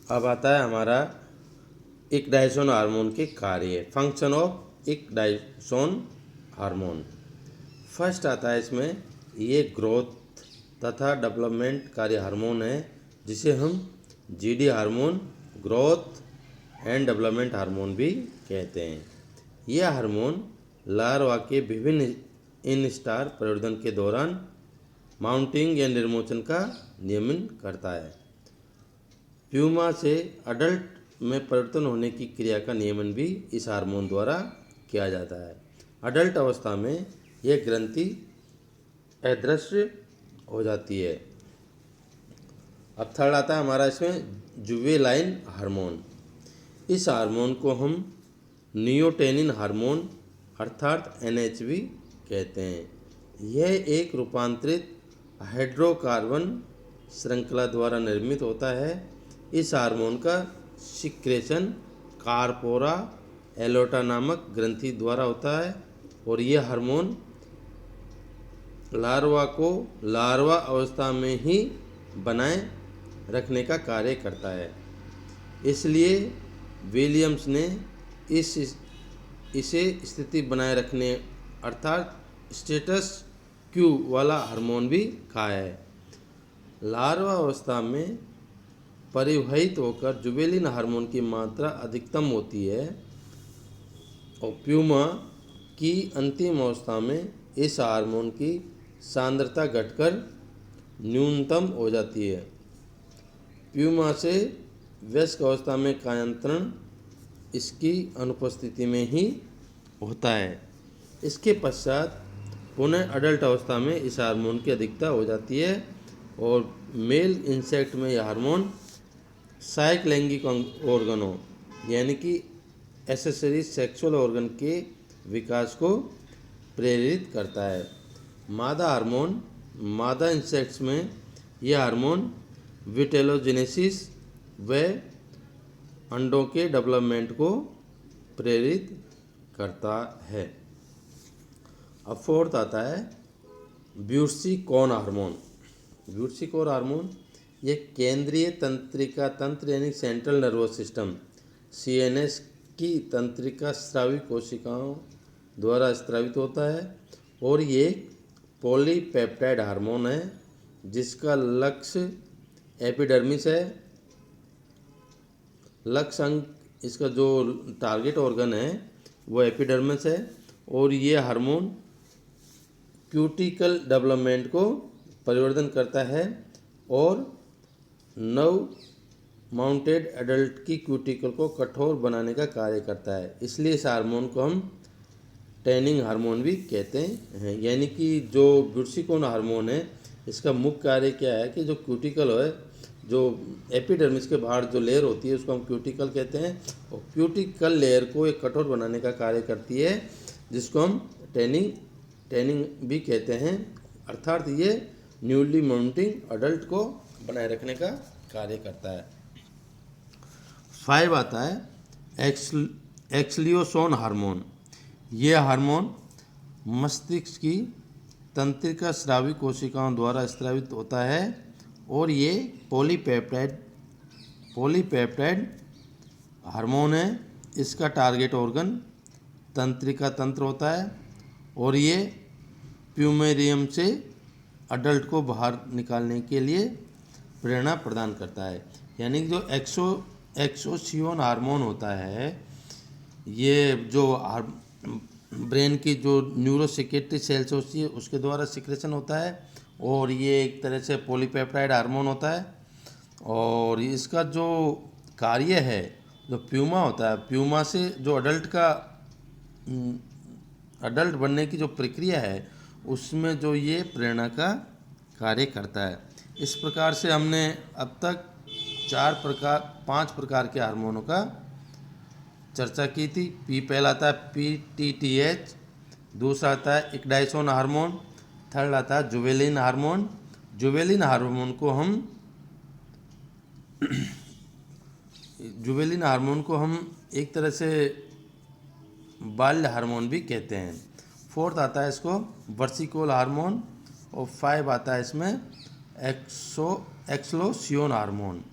अब आता है हमारा इक्डाइसोन हार्मोन के कार्य, फंक्शन ऑफ इक्डाइसोन हार्मोन। फर्स्ट आता है इसमें, ये ग्रोथ तथा डेवलपमेंट कार्य हार्मोन है, जिसे हम GD hormone, growth and development hormone भी कहते हैं। यह हार्मोन लार्वा के विभिन्न इनस्टार परिवर्तन के दौरान माउंटिंग या निर्मोचन का नियमन करता है। प्यूमा से अडल्ट में परिवर्तन होने की क्रिया का नियमन भी इस हार्मोन द्वारा किया जाता है। अडल्ट अवस्था में यह ग्रंथि अदृश्य हो जाती है। अब थर्ड आता है हमारा इसमें जुवेनाइल हार्मोन। इस हार्मोन को हम नियोटेनिन हार्मोन अर्थात एनएचवी कहते हैं। यह एक रूपांतरित हाइड्रोकार्बन श्रृंखला द्वारा निर्मित होता है। इस हार्मोन का सिक्रेशन कार्पोरा एलोटा नामक ग्रंथि द्वारा होता है और यह हार्मोन लार्वा को लार्वा अवस्था में ही बनाए रखने का कार्य करता है। इसलिए विलियम्स ने इसे स्थिति बनाए रखने अर्थात स्टेटस क्यू वाला हार्मोन भी कहा है। लार्वा अवस्था में परिवहित होकर जुवेनिल हार्मोन की मात्रा अधिकतम होती है और प्यूमा की अंतिम अवस्था में इस हार्मोन की सांद्रता घटकर न्यूनतम हो जाती है। प्यूमा से वयस्क अवस्था में कायांतरण इसकी अनुपस्थिति में ही होता है। इसके पश्चात पुनः अडल्ट अवस्था में इस हार्मोन की अधिकता हो जाती है और मेल इंसेक्ट में यह हार्मोन सहायक लैंगिक ऑर्गनों यानी कि एक्सेसरी सेक्सुअल ऑर्गन के विकास को प्रेरित करता है। मादा हार्मोन, मादा इंसेक्ट्स में यह हार्मोन विटेलोजेनेसिस व अंडों के डेवलपमेंट को प्रेरित करता है। अब फोर्थ आता है ब्यूसिकोन हार्मोन। ब्यूसिकोन हार्मोन ये केंद्रीय तंत्रिका तंत्र यानी सेंट्रल नर्वस सिस्टम सीएनएस की तंत्रिका स्रावी कोशिकाओं द्वारा स्रावित होता है और ये पॉलीपेप्टाइड हार्मोन है जिसका लक्ष्य एपिडर्मिस है। लक्ष्य अंग इसका जो टारगेट ऑर्गन है वो एपिडर्मिस है और ये हार्मोन क्यूटिकल डेवलपमेंट को परिवर्तन करता है और नव माउंटेड एडल्ट की क्यूटिकल को कठोर बनाने का कार्य करता है। इसलिए इस हार्मोन को हम टैनिंग हार्मोन भी कहते हैं। यानी कि जो ब्यूसिकोन हार्मोन है इसका मुख्य कार्य क्या है कि जो क्यूटिकल है, जो एपिडर्मिस के बाहर जो लेयर होती है उसको हम क्यूटिकल कहते हैं और क्यूटिकल लेयर को एक कठोर बनाने का कार्य करती है जिसको हम टैनिंग भी कहते हैं। अर्थात ये न्यूली माउंटिंग अडल्ट को बनाए रखने का कार्य करता है। 5 आता है एक्सलियोसोन हार्मोन। यह हार्मोन मस्तिष्क की तंत्रिका स्रावी कोशिकाओं द्वारा स्रावित होता है और ये पॉलीपेप्टाइड हार्मोन है। इसका टारगेट ऑर्गन तंत्रिका तंत्र होता है और ये प्यूमेरियम से अडल्ट को बाहर निकालने के लिए प्रेरणा प्रदान करता है। यानी जो एक्सोसियोन हार्मोन होता है ये जो ब्रेन की जो न्यूरोसेक्रेटरी सेल्स होती है उसके द्वारा सिक्रेशन होता है और ये एक तरह से पॉलीपेप्टाइड हार्मोन होता है और इसका जो कार्य है, जो प्यूमा होता है, प्यूमा से जो अडल्ट बनने की जो प्रक्रिया है उसमें जो ये प्रेरणा का कार्य करता है। इस प्रकार से हमने अब तक 5 प्रकार के हार्मोनों का चर्चा की थी। पहला आता है PTTH, दूसरा आता है इक्डाइसोन हार्मोन, थर्ड आता है जुवेनिल हार्मोन। जुवेनिल हार्मोन को हम एक तरह से बाल्य हार्मोन भी कहते हैं। फोर्थ आता है इसको वर्सिकोल हार्मोन और 5 आता है इसमें एक्सोसियोन हार्मोन।